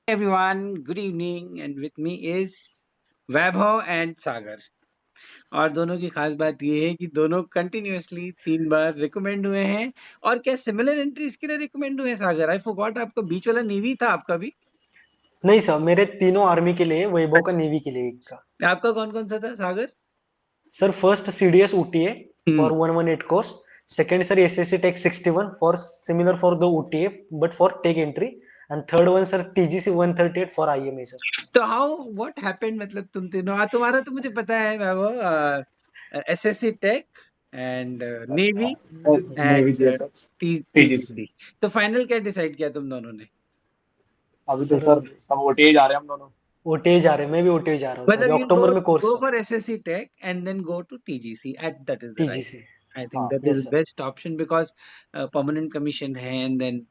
Everyone, good evening, and with me is Vaibhav and Sagar. और दोनों की खास बात ये है कि दोनों कंटिन्यूअसली 3 बार रिकमेंड हुए हैं। और क्या सिमिलर एंट्रीज के लिए रिकमेंड हुए हैं सागर? आई फॉरगॉट, आपका बीच वाला नेवी था आपका भी? नहीं सर, मेरे तीनों आर्मी के लिए, वैभव का अच्छा, नेवी के लिए एक का। आपका कौन-कौन सा था Sagar? Sir first CDS OTA हुँ, for 118 course. Second sir SSC tech 61 for similar for the OTA but for tech entry. And third one sir TGC 138 for IMA sir. तो हाउ व्हाट हैपेंड, मतलब तुम तीनों तुम्हारा तो मुझे पता है Vaibhav, SSC tech and navy navy and GSS TGC. TGC. तो फाइनल क्या डिसाइड किया तुम दोनों ने? अभी तो सर सर सब ओटीए जा रहे हैं हम दोनों। ओटीए जा रहे हैं, मैं भी ओटीए जा रहा हूँ सर, अभी Whether you'll अक्टूबर go में कोर्स go है। for SSC Tech and then go to TGC, at that is the right. TGC. I think हाँ। that is yes the sir. best option because permanent commission है, and then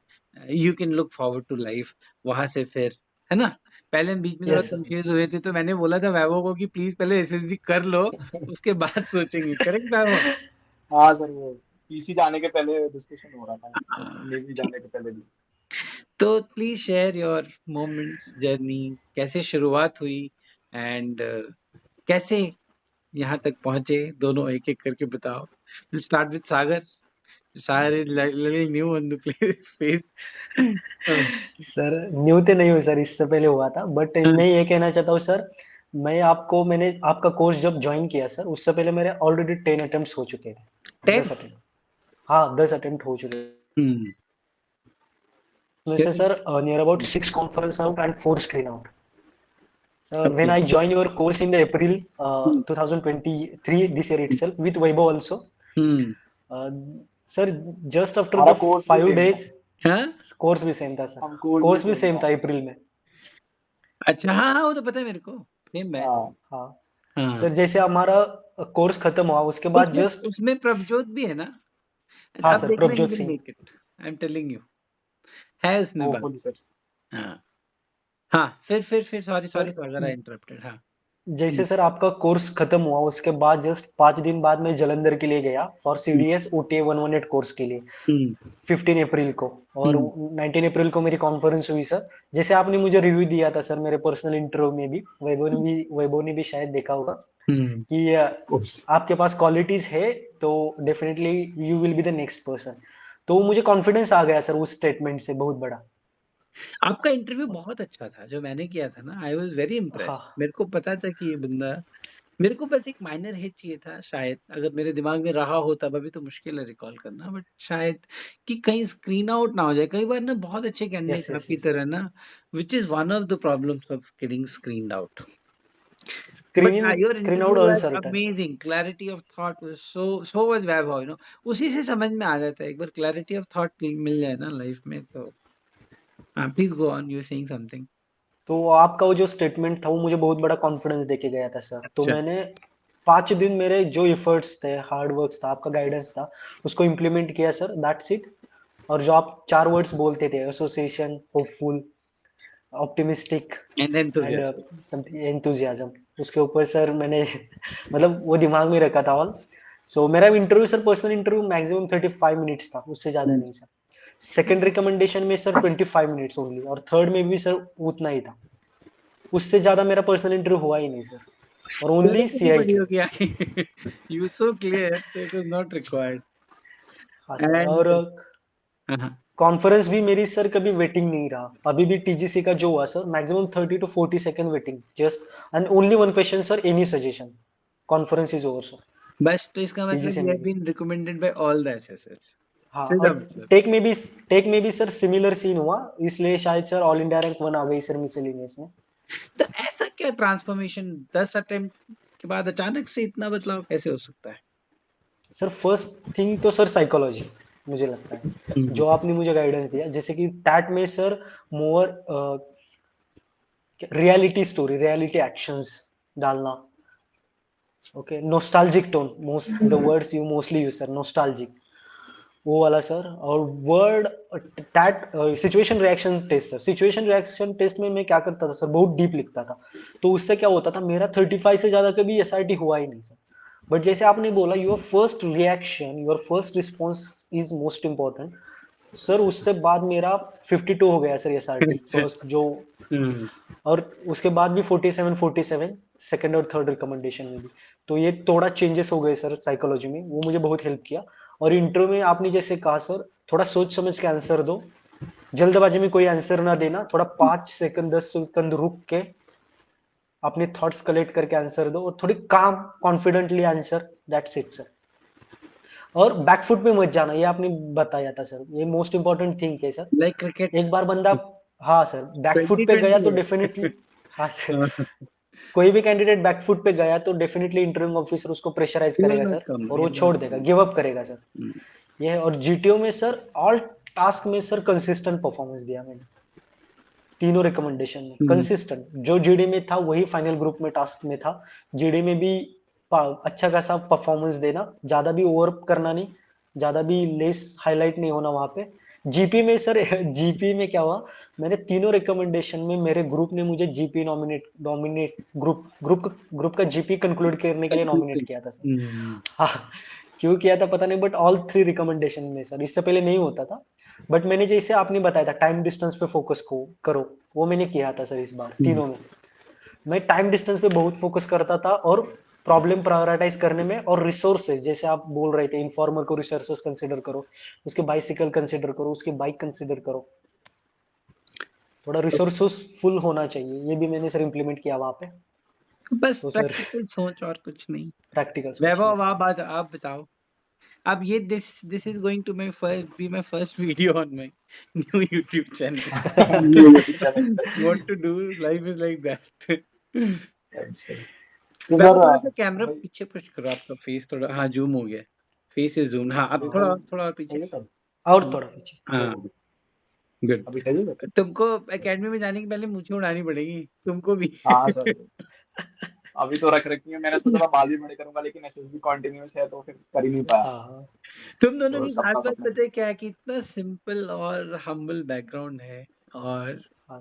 you can look forward to life वहां से फिर, है ना? पहले हम बीच में थोड़ा यस सर। कंफ्यूज हुए थे, तो मैंने बोला था वैभव को कि प्लीज पहले एसएसबी कर लो, उसके बाद सोचेंगे। करेक्ट वैभव? हाँ सर, वो पीसी जाने के पहले डिस्कशन हो रहा था और हाँ, नेवी ठीक। जाने के पहले भी। तो please share your moments, journey, कैसे शुरुआत हुई एंड कैसे यहाँ तक पहुंचे, दोनों एक-एक करके बताओ। We'll start with Sagar. Sagar is little new on the face. Uh, sir new तो नहीं हुई सर, इससे पहले हुआ था, बट uh, मैं ये कहना चाहता हूँ सर, मैंने आपका कोर्स जब ज्वाइन किया सर, उससे पहले मेरे ऑलरेडी 10 अटेम्प्ट्स हो चुके थे। 10? 10 अटेम्प्ट। हाँ, 10 अटेम्प्ट हो चुके हैं। Hmm. उसमें से Good. Sir near about 6 conference out and 4 screen out. Sir when Okay. I join your course in the April Hmm. 2023 this year itself with Vaibhav also. Hmm. Sir just after हमारा the course भी 5 same था। Days. हाँ? Course भी same था sir. हम course भी course भी same same था। था अप्रैल में। अच्छा, हाँ, हाँ, वो तो पता है मेरे को। Same batch. हाँ। हाँ हाँ। सर, जैसे हमारा कोर्स खत्म हुआ उसके बाद उसमें जस्ट। उसमें प्रभजोत भी है ना? हाँ अब सर, देखना, you Prabhjot will Singh. make it. I'm telling you. है उसमें बात। Hopefully sir. हाँ। हाँ, फिर सॉरी सर सॉरी सागर, आई इंटरप्टेड। हाँ। जैसे सर आपका कोर्स खत्म हुआ उसके बाद जस्ट 5 दिन बाद मैं जलंधर के लिए गया for hmm. CDS OTA 118 course के लिए। हम्म। 15 अप्रैल को। और हम्म। 19 अप्रैल को मेरी कॉन्फ्रेंस हुई सर। जैसे आपने मुझे रिव्यू दिया था सर मेरे पर्सनल इंटरव्यू में भी, वैभव ने भी शायद देखा होगा हम्म। कि कोर्स। आपके पास क्वालिटीज है, तो definitely you will be the next person. तो मुझे कॉन्फिडेंस आ गया सर उस स्टेटमेंट से बहुत बड़ा। आपका इंटरव्यू बहुत अच्छा था जो मैंने किया था ना, आई वाज़ वेरी हाँ इम्प्रेस्ड। मेरे को पता था कि ये बंदा, मेरे को बस एक माइनर हिट चाहिए था शायद, अगर मेरे दिमाग में रहा हो तब, अभी तो मुश्किल है रिकॉल करना, बट शायद कि कहीं स्क्रीन आउट ना हो जाए। कई बार ना बहुत अच्छे यस कैंडिडेट यस आपकी यस। तरह ना, which is one of the problems of getting screened out. But screen your screen out interview was uncertain. Amazing, clarity of thought was so was Vaibhav, उसी से समझ में आ जाता है। एक बार क्लैरिटी ऑफ थॉट मिल जाए ना लाइफ में तो। Please go on, you are saying something. तो आपका वो जो स्टेटमेंट था वो मुझे बहुत बड़ा कॉन्फिडेंस देके गया था सर। तो अच्छा। मैंने 5 दिन मेरे जो एफर्ट्स थे, हार्ड वर्क था, आपका गाइडेंस था, उसको इम्प्लीमेंट किया सर, दैट्स इट। और जो आप 4 वर्ड्स बोलते थे, association, hopeful, optimistic and and enthusiast. Something enthusiasm, उसके ऊपर सर मैंने मतलब वो दिमाग में रखा था ऑल। सो मेरा interview sir, personal interview maximum 35 minutes था, उससे ज्यादा नहीं सर। सेकंड रिकमेंडेशन में सर 25 मिनट्स ओनली, और थर्ड में भी सर उतना ही था। उससे ज्यादा मेरा पर्सनल इंटरव्यू हुआ ही नहीं सर। और ओनली जरूरत ही पड़ी सीआईक्यू। होगी आगे। You so clear that it was not required. हाँ सर। और And हाँ, कॉन्फ्रेंस भी मेरी सर कभी वेटिंग नहीं रहा, अभी भी टीजीसी का जो हुआ sir maximum 30 to 40 second waiting just. And only one question sir, any suggestion, conference is over sir. बस तो इसका मतलब टीजीसी you में have भी। been recommended by all the SSS. हाँ, और सीधा मतलब। टेक में भी सर सिमिलर सीन हुआ, इसलिए शायद सर ऑल इंडिया रैंक 1 आ गई सर मिसलेनियस में। तो ऐसा क्या ट्रांसफॉर्मेशन 10 अटेम्प्ट के बाद अचानक से इतना बदलाव कैसे हो सकता है? सर फर्स्ट थिंग तो सर साइकोलॉजी, मुझे लगता है हम्म। जो आपने मुझे गाइडेंस दिया, जैसे कि टैट में sir more reality story, reality actions डालना। Okay, nostalgic tone, most the words you mostly use sir, nostalgic, वो वाला सर। और word TAT situation reaction test sir, situation reaction test में मैं क्या करता था सर, बहुत डीप लिखता था। तो उससे क्या होता था, मेरा 35 से ज्यादा कभी एसआरटी हुआ ही नहीं सर। बट जैसे आपने बोला, your first reaction, your first response is most important. Sir उससे बाद मेरा 52 हो गया सर एसआरटी अच्छा। फर्स्ट जो, और उसके बाद भी 47 सेकंड और थर्ड रिकमेंडेशन में भी। तो ये थोड़ा चेंजेस हो गए सर साइकोलॉजी में, वो मुझे बहुत हेल्प किया। और इंटरव्यू में आपने जैसे कहा सर, थोड़ा सोच समझ के आंसर दो, जल्दबाजी में कोई आंसर ना देना, थोड़ा 5 सेकंड 10 सेकंड रुक के अपने थॉट्स कलेक्ट करके आंसर दो, और थोड़ी काम confidently answer, that's it sir. और बैकफुट पे मत जाना, ये आपने बताया था सर, ये मोस्ट इंपॉर्टेंट थिंग है सर। लाइक क्रिकेट एक बार बंदा, हाँ सर, बैकफुट पे गया 2020 तो है। डेफिनेटली, हाँ सर, कोई भी कैंडिडेट बैकफुट पे गया तो डेफिनेटली इंटरव्यूइंग ऑफिसर उसको प्रेशराइज He will करेगा not सर, come. और He वो will not छोड़ देगा, come. गिव अप करेगा सर। Mm. ये है। और जीटीओ में सर ऑल टास्क में सर कंसिस्टेंट परफॉर्मेंस दिया मैंने, तीनों रिकमेंडेशन में Mm. कंसिस्टेंट, जो जीडी में था वही फाइनल ग्रुप में टास्क में था। जीडी में भी अच्छा खासा परफॉर्मेंस देना, ज्यादा भी ओवर करना नहीं, ज्यादा भी लेस हाईलाइट नहीं होना वहां पे। जीपी में सर जीपी में क्या हुआ, मैंने तीनों रिकमेंडेशन में मेरे ग्रुप ने मुझे जीपी नॉमिनेट नॉमिनेट ग्रुप का जीपी कंक्लूड करने के लिए नॉमिनेट किया था सर। Mm. हाँ, क्यों किया था पता नहीं, बट ऑल 3 रिकमेंडेशन में सर, इससे पहले नहीं होता था। बट मैंने जैसे आपने बताया था टाइम डिस्टेंस पे फोकस को करो, वो मैंने किया था सर इस बार Mm. तीनों में। मैं टाइम डिस्टेंस पे बहुत फोकस करता था, और प्रॉब्लम प्रायोरिटाइज करने में, और रिसोर्सेज जैसे आप बोल रहे थे, इन्फॉर्मर को रिसोर्सेज कंसिडर करो, उसके बाइसिकल कंसिडर करो, उसकी बाइक कंसिडर करो, थोड़ा रिसोर्सेस फुल होना चाहिए, ये भी मैंने सर इम्प्लीमेंट किया वहां पे। बस तो सर प्रैक्टिकल सोच और कुछ नहीं। प्रैक्टिकल सोच, वैभव, यस अब आप बताओ। अब ये this is going to my first video on my new YouTube channel. ये channel. What to do, life is like that. तो वैभव, सर थोड़ा सा कैमरा पीछे पुश करो, आपका फेस थोड़ा, हाँ, जूम हो गया। फेस इज जूम, हाँ, अब थोड़ा और पीछे। सही है सर, और थोड़ा पीछे। हाँ, गुड। अभी सही है। तुमको एकेडमी में जाने के पहले मुझे उड़ानी पड़ेगी, तुमको भी। हाँ सर, अभी तो रख रखी है, मैंने सोचा था बाद में बड़े करूंगा, लेकिन एसएसबी कंटिन्यूअस है तो फिर कर ही नहीं पाया। हाँ हाँ तुम दोनों तो की खास सपना बात सपना पता है क्या है, कि इतना सिंपल और हम्बल बैकग्राउंड है, और हाँ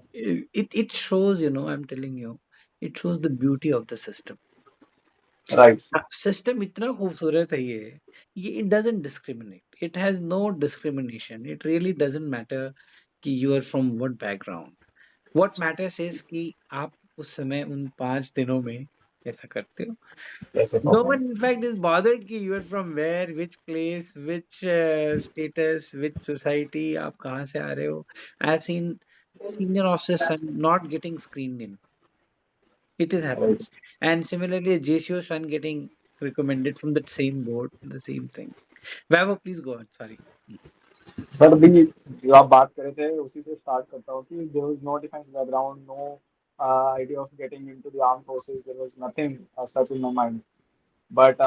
it shows, I'm telling you, it shows the beauty of the system. Right. System इतना खूबसूरत है ये it doesn't discriminate, it has no discrimination, it really doesn't matter कि you are from what background. What matters is कि आप उस समय उन 5 दिनों में कैसा करते हो। कैसे No perform. one in fact is bothered कि you are from where, which place, which status, which society, आप कहाँ से आ रहे हो। I have seen senior officers son not getting screened in. It is happening. Right And similarly, a JCO son getting recommended from that same board, the same thing. Vaibhav, please go on. Sorry. Sir, भी जो आप बात कर रहे थे उसी से start करता हूँ कि there was no defence background, no idea of getting into the arm forces, there was nothing such in my mind. But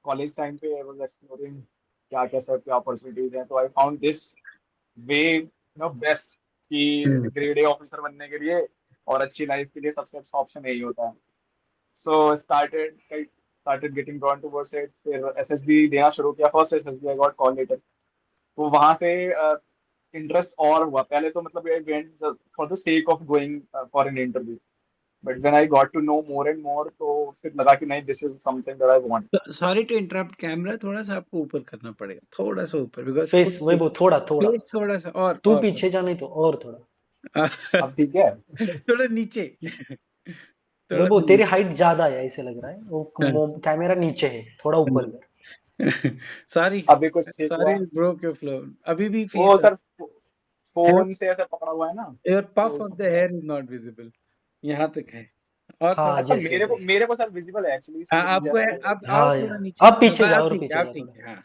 college time पे आई वाज एक्सप्लोरिंग क्या क्या सब क्या अपॉर्चुनिटीज हैं, तो I found this way best कि Hmm. Grade A officer बनने के लिए और अच्छी लाइफ के लिए सबसे अच्छा ऑप्शन यही होता है। So started getting drawn towards it, फिर एसएसबी देना शुरू किया, first SSB I got call letter. तो वहां से इंटरेस्ट और हुआ। पहले तो मतलब I went for the sake of going for an interview, but when I got to know more and more तो फिर लगा कि नहीं, this is something that I want. Sorry to interrupt. Camera थोड़ा सा आपको ऊपर करना पड़ेगा, थोड़ा सा ऊपर, because फेस, full वही वो थोड़ा थोड़ा, face थोड़ा सा तू और पीछे जा नहीं तो और थोड़ा, अब ठीक है। थोड़ा नीचे, वही थोड़ा वो तेरी नीचे। हाइट ज्यादा है ऐसे लग रहा है, वो कैमरा नीचे है, थोड़ा ऊपर कर। Sorry, अभी कुछ ठीक sorry, हुआ। broke your flow. अभी भी वो face सर है ना? फोन से ऐसे पकड़ा हुआ है ना, Your तो puff इस of the hair is not visible. यहाँ तक है, और हाँ, थोड़ा अच्छा, सा। यस यस मेरे को यस। मेरे को सर विजिबल है एक्चुअली, हाँ, इसलिए मुझे आपको ऐसा है, लग रहा अब आओ हाँ थोड़ा यार, नीचे, अब पीछे जा, अब और ठीक है, पीछे अब जा ठीक थोड़ा। है, हाँ। है।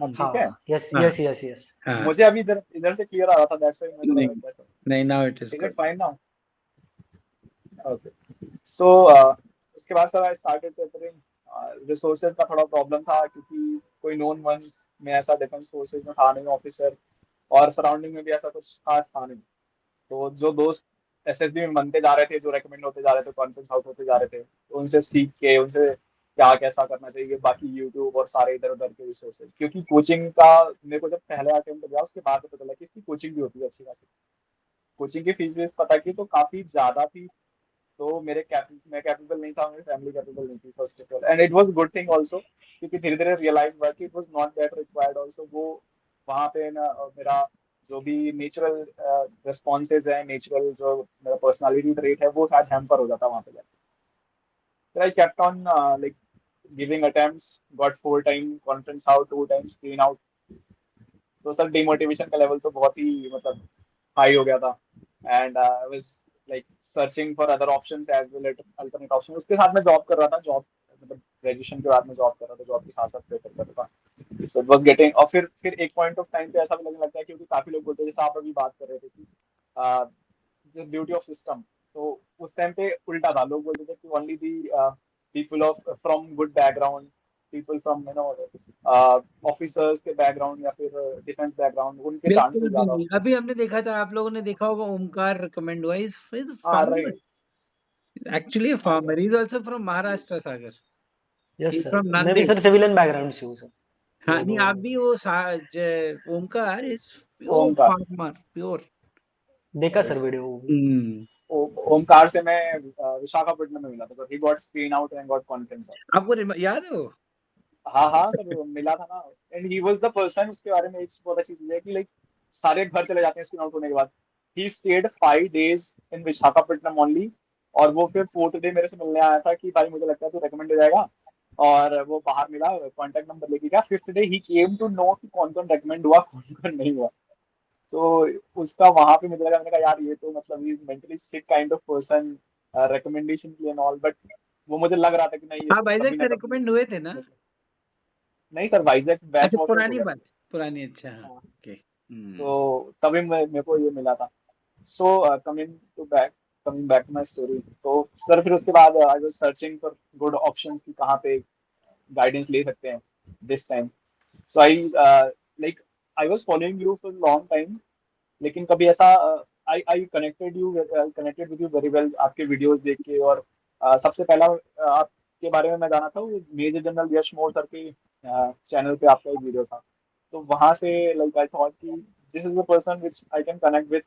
अब ठीक है। हाँ यस हाँ, यस यस यस। हाँ, मुझे अभी इधर इधर से क्लियर आ रहा था, दैट्स व्हाई मैं थोड़ा नहीं, कैसा। नहीं, now it is is it good. Fine now? Okay. So उसके बाद sir I started preparing. Resources का थोड़ा प्रॉब्लम था क्योंकि कोई नोन वंस में ऐसा डिफेंस फोर्सेज में था नहीं ऑफिसर, और सराउंडिंग में भी ऐसा कुछ खास था नहीं। तो जो दोस्त एसएसबी में बनते जा रहे थे, जो रेकमेंड होते जा रहे थे, कॉन्फ्रेंस आउट होते जा रहे थे, तो उनसे सीख के उनसे क्या कैसा करना चाहिए, बाकी यूट्यूब और सारे इधर उधर के रिसोर्सेज, क्योंकि कोचिंग का मेरे को जब पहले अटेम्प्ट दिया उसके बाद पता चला कि इसकी कोचिंग भी होती है अच्छी खासी। कोचिंग की फीस वीस पता की तो काफी ज्यादा थी। तो मैं कैपेबल नहीं था, मेरी फैमिली कैपेबल नहीं थी first of all, and it was good thing also, क्योंकि धीरे धीरे रियलाइज हुआ कि it was not that required also. वो वहां पे ना मेरा जो भी नेचुरल रिस्पॉन्सेज है, नेचुरल जो मेरा पर्सनालिटी ट्रेट है, वो शायद हैम्पर हो जाता वहां पे जाके। फिर I kept on like giving attempts, got 4 time conference out, 2 time screen out. तो सर डिमोटिवेशन का लेवल तो बहुत ही मतलब हाई हो गया था। And I was like searching for other options as well, alternate option. उसके साथ मैं जॉब कर रहा था, जॉब मतलब ग्रेजुएशन के बाद में जॉब कर रहा था, जॉब के साथ साथ प्रेफर कर रहा था। सो इट वाज गेटिंग, और फिर एक पॉइंट ऑफ टाइम पे ऐसा भी लगने लगता है, क्योंकि काफी लोग बोलते हैं, जैसे आप अभी बात कर रहे थे कि ब्यूटी ऑफ सिस्टम, तो उस टाइम पे उल्टा था। लोग बोलते थे कि only the people of from good background, people from officers के बैकग्राउंड या फिर डिफेंस बैकग्राउंड, उनके बिल्कुल चांसेस भी ज्यादा नहीं। होते अभी हमने देखा था, आप लोगों ने देखा होगा, ओमकार रिकमेंड हुआ, इज हाँ फार्मर, राइट। एक्चुअली हाँ farmer, is also from Maharashtra, Sagar, yes is sir, from मैं भी नांदेड़। सर सिविलियन बैकग्राउंड से हूँ सर। हाँ, वो नहीं, दो आप भी वो Omkar is pure Omkar, farmer, pure. देखा सर वीडियो वो भी। हम्म। ओमकार से मैं विशाखापट्टनम में मिला था sir. He got screen out and got conference out. आपको याद है वो? हाँ हाँ सर, मिला था ना। And he was the person, उसके बारे में एक बहुत अच्छी चीज है कि लाइक सारे घर चले जाते हैं स्क्रीन आउट होने के बाद। He stayed 5 days in Visakhapatnam only. और वो फिर 4th डे मेरे से मिलने आया था कि भाई मुझे लगता है तो रेकमेंड हो जाएगा। और वो बाहर मिला, कांटेक्ट नंबर लेके गया। 5th डे ही केम टू नो कि कौन कौन रेकमेंड हुआ, कौन कौन नहीं हुआ। तो उसका वहां पे मुझे लगा, मैंने कहा यार ये तो मतलब ही mentally sick kind of person, recommendation के लिए एंड ऑल। बट वो मुझे लग रहा था कि नहीं, ये हाँ, तो वाइजैक कभी ना से कभी रिकमेंड हुए थे ना? मतलब। नहीं सर, वाइजैक बैच अच्छा, वॉश आउट हो पुरानी गया था बात, सर। पुरानी, अच्छा, हाँ, हाँ। ओके। हम्म। तो तभी मेरे को ये मिला था। So coming back to my story. तो सर फिर उसके बाद I was searching for good options कि कहाँ पे गाइडेंस ले सकते हैं this time. So I like I was following you for long time. लेकिन कभी ऐसा I I connected with you very well आपके वीडियोस देख के। और सबसे पहला आपके बारे में मैं जाना था, वो मेजर जनरल यश मोर सर के चैनल पे आपका एक वीडियो था। तो वहां से लाइक आई थॉट कि this is the person which I can connect with.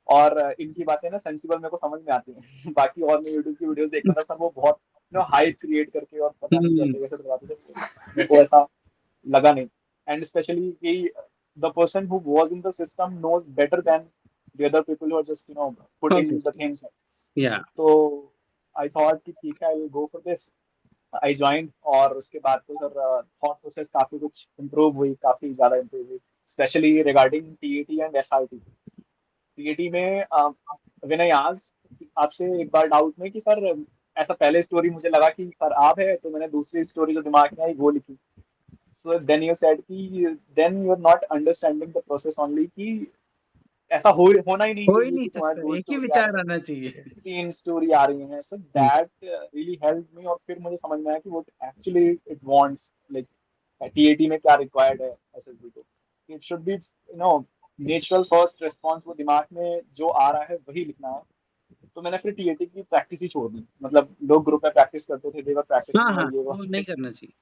और इनकी बातें ना सेंसिबल मेरे को समझ में आती हैं। बाकी और मैं यूट्यूब की वीडियोस देखता था सर, वो बहुत हाइप क्रिएट करके और पता नहीं हम्म। कैसे कैसे करवाते थे। मेरे को ऐसा लगा नहीं। एंड स्पेशली कि the person who was in the system knows better than the other people who are just putting the Obviously, things. yeah. तो आई थॉट कि ठीक है, I will go for this. I join. और उसके बाद तो sir thought process काफी कुछ इम्प्रूव हुई, काफी ज्यादा इम्प्रूव हुई, specially regarding TAT and SIT. TAT में व्हेन आई आस्क्ड आपसे एक बार डाउट में कि सर ऐसा पहले स्टोरी मुझे लगा कि सर आप है, तो मैंने दूसरी स्टोरी जो दिमाग में आई वो लिखी। सो देन यू सेड कि then you are not understanding the process only, कि ऐसा होना ही नहीं हो ही चाहिए नहीं कि तुम्हारे सकता, दो एक ही स्टोरी आ विचार रही आना चाहिए। हैं, 3 स्टोरी आ रही हैं। So that really help me. और फिर मुझे समझ में आया कि वो actually it wants like TAT में क्या रिक्वायर्ड है एसएसबी को। It should be natural first response, वो दिमाग में जो आ रहा है वही लिखना है। तो मैंने फिर टीएटी की प्रैक्टिस ही छोड़ दी। मतलब लोग ग्रुप में प्रैक्टिस करते थे, देवर हाँ, प्रैक्टिसिंग हाँ, और ये वो, वो नहीं करना चाहिए।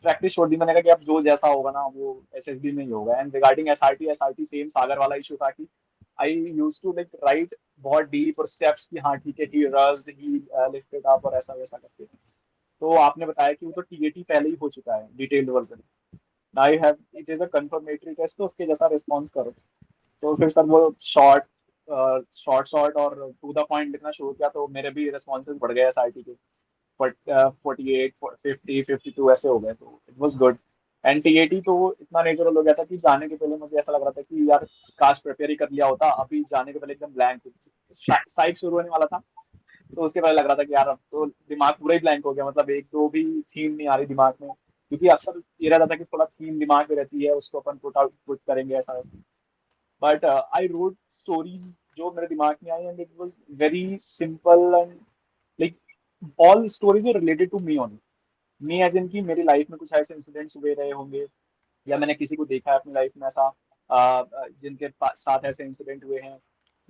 प्रैक्टिस छोड़ दी। मैंने कहा कि अब जो जैसा होगा ना वो एसएसबी में ही होगा। एंड रिगार्डिंग एसआरटी सेम सागर वाला इशू था कि आई यूज टू लाइक राइट बहुत डीप और स्टेप्स की, हाँ ठीक है, ही रस्ड, ही लिफ्टेड अप और ऐसा वैसा करके। तो आपने बताया कि वो तो टीएटी पहले ही हो चुका है, detailed version. I have it is a confirmatory test, तो उसके जैसा रिस्पॉन्स करो। तो फिर सर वो शॉर्ट और टू द पॉइंट लिखना शुरू किया, तो मेरे भी रिस्पॉन्सेज बढ़ गए एसआरटी के। बट 48 50 52 ऐसे हो गए, तो it was good. And TAT तो इतना नेचुरल हो गया था कि जाने के पहले मुझे ऐसा लग रहा था कि यार काश प्रिपेयर ही कर लिया होता। अभी जाने के पहले एकदम ब्लैंक, साइड शुरू होने वाला था, तो उसके पहले लग रहा था कि यार अब तो दिमाग पूरा ही ब्लैंक हो गया। मतलब एक दो भी थीम नहीं आ रही दिमाग में, क्योंकि अक्सर ये रहता था कि थोड़ा थीम दिमाग में रहती है, उसको अपन पुट करेंगे ऐसा वैसा। बट आई रोट स्टोरीज जो मेरे दिमाग में आई, and it was very simple. And like all stories were related to me only. Me as in की मेरी लाइफ में कुछ ऐसे इंसिडेंट्स हुए रहे होंगे, या मैंने किसी को देखा है अपनी लाइफ में ऐसा जिनके साथ ऐसे इंसिडेंट हुए हैं।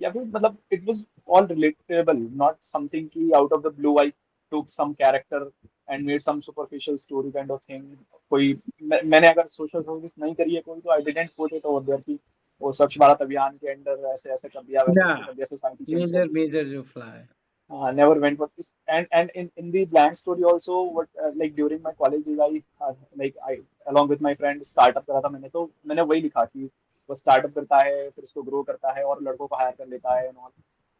या फिर मतलब it was all relatable, not something की out of the blue I took some character and made some superficial story kind of thing. कोई मैंने अगर सोशल सर्विस नहीं करी है कोई, तो I didn't put it over there कि वो स्वच्छ भारत अभियान के अंडर ऐसे ऐसे कर दिया, वैसे या वैसे कर दिया, सोसाइटी चेंज कर मेजर दी। मेजर जो fly. Never went for this. And in the blank story also, what like during my college days, I like I along with my friend startup करा था मैंने, तो मैंने वही लिखा कि वो स्टार्टअप करता है, फिर उसको ग्रो करता है और लड़कों को हायर कर लेता है एंड ऑल।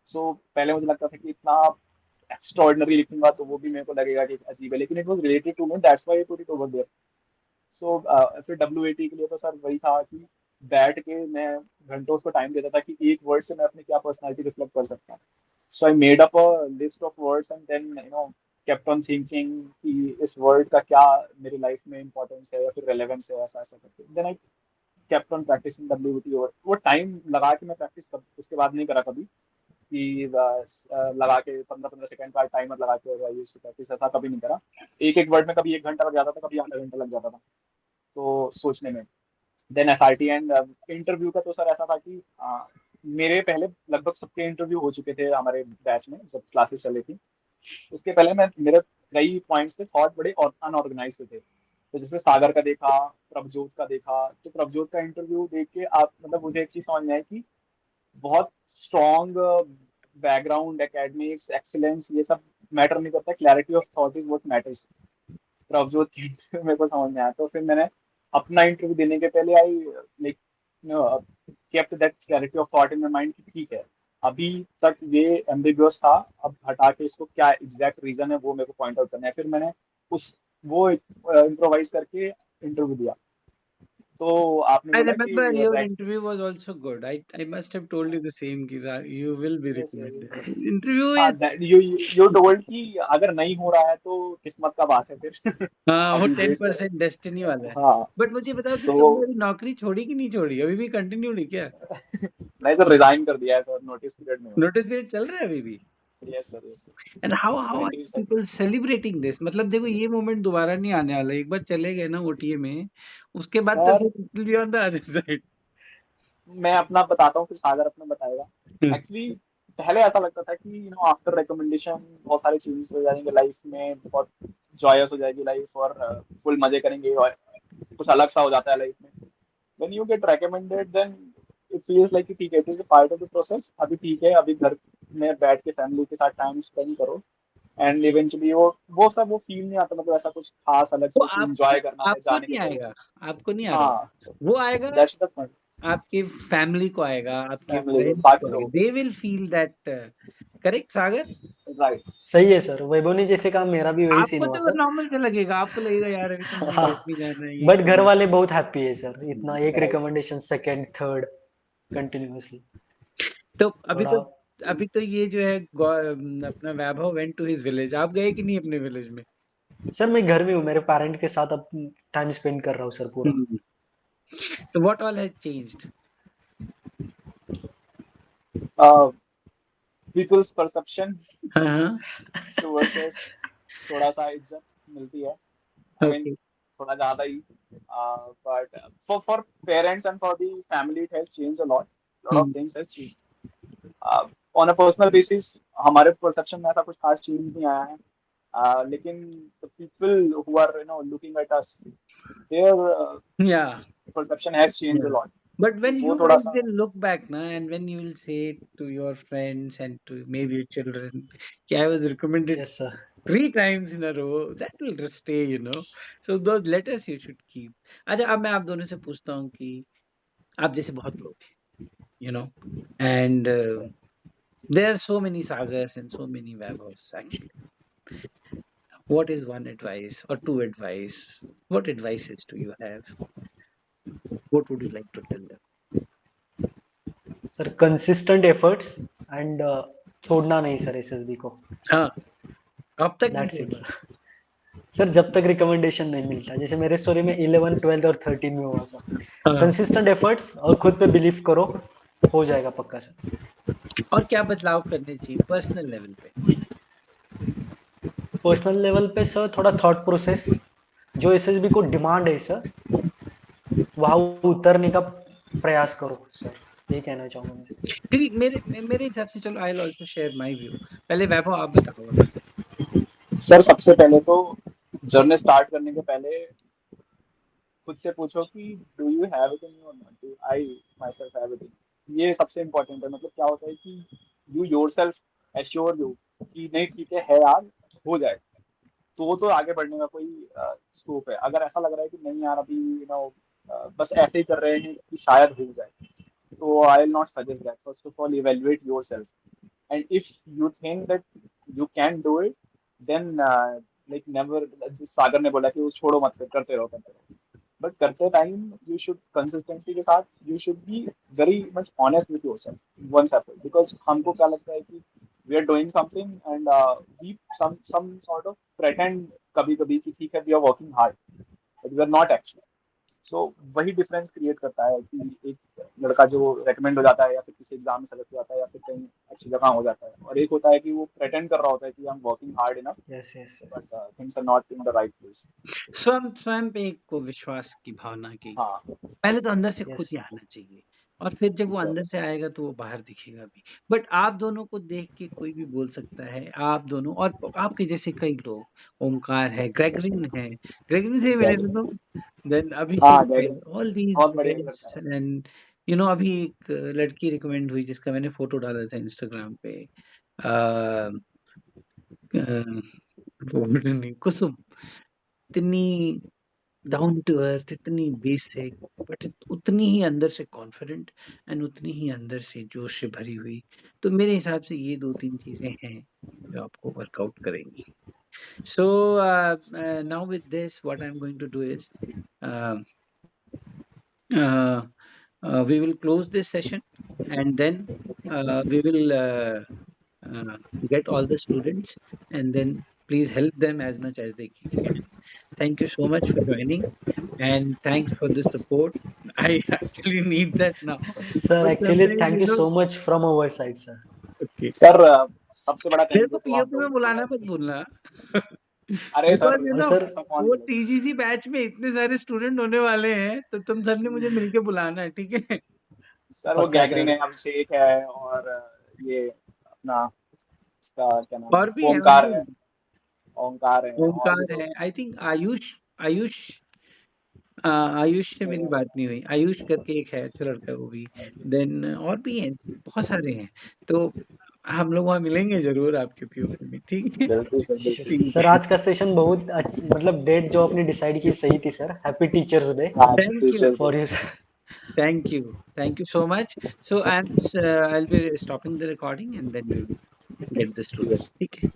सो पहले मुझे लगता था कि इतना एक्स्ट्रॉर्डिनरी लिखूंगा तो वो भी मेरे को लगेगा कि अजीब है, लेकिन it was related to me, that's why I put it over there. So फिर WAT के लिए तो सर वही था कि बैठ के मैं घंटों उसको टाइम देता था कि एक वर्ड से मैं अपनी क्या पर्सनालिटी रिफ्लेक्ट कर सकता हूँ। So I made up a list of words and then kept on thinking कि इस वर्ड का क्या मेरी लाइफ में इंपॉर्टेंस है या फिर रेलेवेंस है, ऐसा ऐसा करके then I kept on practising WAT। और वो टाइम लगा के मैं प्रैक्टिस कर, उसके बाद नहीं करा कभी कि लगा के 15-15 सेकंड का टाइमर लगा के प्रैक्टिस, ऐसा कभी नहीं करा। एक एक वर्ड में कभी 1 घंटा लग जाता था, कभी आधा घंटा लग जाता था तो सोचने में। देन SRT एंड इंटरव्यू का तो सर ऐसा था कि मेरे पहले लगभग सबके इंटरव्यू हो चुके थे हमारे बैच में जब क्लासेस चल रही थी। उसके पहले मैं मेरे कई पॉइंट्स पे थॉट बड़े अनऑर्गेनाइज थे। तो जैसे सागर का देखा, प्रभजोत का देखा, तो प्रभजोत का इंटरव्यू देख के आप मतलब मुझे एक चीज समझ में आई कि बहुत स्ट्रॉन्ग बैकग्राउंड, एकेडमिक्स, एक्सीलेंस, ये सब मैटर नहीं करता, clarity of thought is what matters. Prabhjot की इंटरव्यू मेरे को समझ में आया, तो फिर मैंने अपना इंटरव्यू देने के पहले I like kept that clarity of thought in my mind कि ठीक है, अभी तक ये एम्बिगुअस था, अब हटा के इसको क्या एग्जैक्ट रीजन है वो मेरे को पॉइंट आउट करना है। फिर मैंने उस वो इम्प्रोवाइज करके इंटरव्यू दिया। तो आपने I बोला कि remember your rack, interview was also good. I must have told you the same कि you will be yes recommended. Yes, Interview हाँ is यू टोल्ड कि अगर नहीं हो रहा है तो किस्मत का बात है फिर हाँ वो अभी वेट करो। 10% डेस्टिनी वाला है। हाँ बट मुझे बताओ कि तो तुमने अभी नौकरी छोड़ी कि नहीं छोड़ी? अभी भी कंटिन्यू नहीं क्या? नहीं सर, रिजाइन कर दिया है सर, नोटिस पीरियड में हूँ। नोटिस पीरियड चल रहा है अभी भी? Yes sir, yes and how are sir. People celebrating this? मतलब देखो ये मोमेंट दोबारा नहीं आने वाला। एक बार चले गए ना ओटीए में, उसके बाद तो सर फिर be on the other side. मैं अपना बताता हूँ फिर सागर अपना बताएगा। एक्चुअली पहले ऐसा लगता था कि आफ्टर रिकमेंडेशन बहुत सारी चेंजेस हो जाएंगे लाइफ में, बहुत जॉयस हो जाएगी लाइफ और फुल मजे करेंगे और कुछ अलग सा हो जाता है लाइफ में। When you get recommended then it feels like कि ठीक है, it is a part of the process, अभी ठीक है, अभी घर में बैठ के फैमिली के साथ टाइम स्पेंड करो एंड इवेंचुअली वो सब वो फील नहीं आता, मतलब ऐसा कुछ खास अलग वो से कि आपको एंजॉय करना है आपको जाने के नहीं पहले। आएगा, आपको नहीं आ रहा हाँ, होगा। वो आएगा दैट्स द पॉइंट। आपके फैमिली को आएगा, आपके फैमिली को, फ्रेंड्स बाकी को आएगा। लोगों they will feel that. Correct Sagar? को, राइट। सही है सर, वैभव ने जैसे कहा मेरा भी वही सीन आपको हुआ तो सर। नॉर्मल सा लगेगा, आपको लगेगा यार अभी तो मुझे हाँ, जॉब भी जाना है, ये बट घर करना है। वाले बहुत हैप्पी है सर, इतना एक right. Recommendation second third continuously. तो और आप अभी तो ये जो है अपना वैभव वेंट टू हिज विलेज। आप गए कि नहीं अपने विलेज में? सर मैं घर में हूँ, मेरे पेरेंट के साथ अब टाइम स्पेंड कर रहा हूँ सर पूरा। हम्म। तो what all has changed? People's perception हाँ हाँ। टुवर्ड्स अस, थोड़ा सा इज्जत मिलती है। I mean okay. थोड़ा ज्यादा ही, but for parents and for the family it has changed a lot, lot of things has changed. On a personal basis हमारे परसेप्शन में ऐसा कुछ खास चेंज नहीं आया है, लेकिन the people who are looking at us, their या perception has changed a Yeah. Lot. But तो when वो you थोड़ा guys सा, will look back na, and when you will say to your friends and to maybe your children, कि I was recommended yes sir. 3 times in a row, that will just stay, you know. So those letters you should keep. अच्छा अब मैं आप दोनों से पूछता हूँ कि आप जैसे बहुत लोग हैं, you know, and there are so many sagas and so many Vaibhavs actually. What is one advice or two advice? What advices do you have? What would you like to tell them? Sir consistent efforts and छोड़ना नहीं sir SSB को। हाँ, कब तक नहीं that's it छोड़ना? Sir. Sir जब तक रिकमेंडेशन नहीं मिलता, जैसे मेरे स्टोरी में 11 12 और 13 में हुआ सर। हाँ। कंसिस्टेंट एफर्ट्स और खुद पे बिलीव करो, हो जाएगा पक्का सर। और क्या बदलाव करने चाहिए पर्सनल लेवल पे? पर्सनल लेवल पे सर थोड़ा थॉट प्रोसेस, जो एसएसबी को डिमांड है सर, वहां उतरने का प्रयास करो सर, ये कहना चाहूंगा मैं। क्योंकि मेरे हिसाब से, चलो I will also share my view. पहले वैभव आप बताओ अभी। सर सबसे पहले तो जर्नी स्टार्ट करने के पहले खुद से पूछो कि do you have it in you और not, do I myself have it in. ये सबसे इम्पोर्टेंट है। मतलब क्या होता है कि you yourself assure you कि नहीं ठीक है यार, हो जाए, तो आगे बढ़ने का कोई स्कोप है। अगर ऐसा लग रहा है कि नहीं यार अभी बस ऐसे ही कर रहे हैं कि शायद हो जाए, तो I will not suggest that. First of all evaluate yourself, and if you think that you can do it, then like never, जिस सागर ने बोला कि वो छोड़ो मत, करते रहो. बट करते टाइम यू शुड कंसिस्टेंसी के साथ, you should be very much honest with yourself once effort, because हमको क्या लगता है कि we are doing something and we some sort of pretend कभी कभी कि ठीक है we are working hard, but we are not actually. So वही डिफरेंस क्रिएट करता है कि एक लड़का जो रेकमेंड हो जाता है या फिर किसी एग्जाम में सेलेक्ट हो जाता है या फिर कहीं अच्छी जगह हो जाता है, और एक होता है कि वो प्रेटेंड कर रहा होता है कि I am working hard enough, Yes, yes, yes. But things are not in the right place. स्वयं पे एक को विश्वास की भावना की हाँ पहले तो अंदर से खुद Yes. ही आना चाहिए, और फिर जब वो Sure. अंदर से आएगा तो वो बाहर दिखेगा भी। बट आप दोनों को देख के कोई भी बोल सकता है, आप दोनों और आपके जैसे कई लोग, ओमकार है, ग्रेगरिन है, ग्रेगरिन से भी मिले थे तुम, देन हाँ अभिषेक है, Gregory, ऑल दीज बहुत बढ़िया गाइस, लड़का है. एंड अभी एक लड़की रिकमेंड हुई जिसका मैंने फोटो डाला था इंस्टाग्राम पे, अ, वो नहीं, कुसुम, इतनी डाउन टू अर्थ, इतनी बेसिक, बट उतनी ही अंदर से कॉन्फिडेंट एंड उतनी ही अंदर से जोश से भरी हुई। तो मेरे हिसाब से ये 2-3 चीज़ें हैं जो आपको वर्कआउट करेंगी। So now with this what I am going to do is we will close this session, and then we will get all the students, and then please help them as much as they can. Thank you so much for joining, and thanks for the support. I actually need that now. Sir, But actually, sometimes, thank you so much from our side, sir. okay. Sir सबसे बड़ा मेरे thank को you तो हम POP में लोगों बुलाना को. मत भूलना। अरे सर Because और सर ऐसा कौन वो बोलेगा. टीजीसी बैच में इतने सारे स्टूडेंट होने वाले हैं, तो तुम सबने मुझे मिलके बुलाना है, ठीक है? सर वो पक्का गैगरिन सर. है, अभिषेक है, और ये अपना इसका क्या नाम और है, भी है, और भी है। ओंकार है, और भी ओमकार लोग है, हैं. आई थिंक आयुष आयुष से मेरी बात नहीं हुई। आयुष करके एक है, अच्छा लड़का है वो भी। देन और भी हैं, बहुत सारे हैं। तो हम लोग वहाँ मिलेंगे ज़रूर आपके पीओपी में, ठीक है? बिल्कुल सर, बिल्कुल. ठीक सर है। आज का सेशन बहुत मतलब डेट जो आपने डिसाइड की सही थी सर. हैप्पी टीचर्स डे हाँ thank you, teachers day. For you sir. Thank you so much. So I'll be stopping the recording and then we will get the students, yes. ठीक है?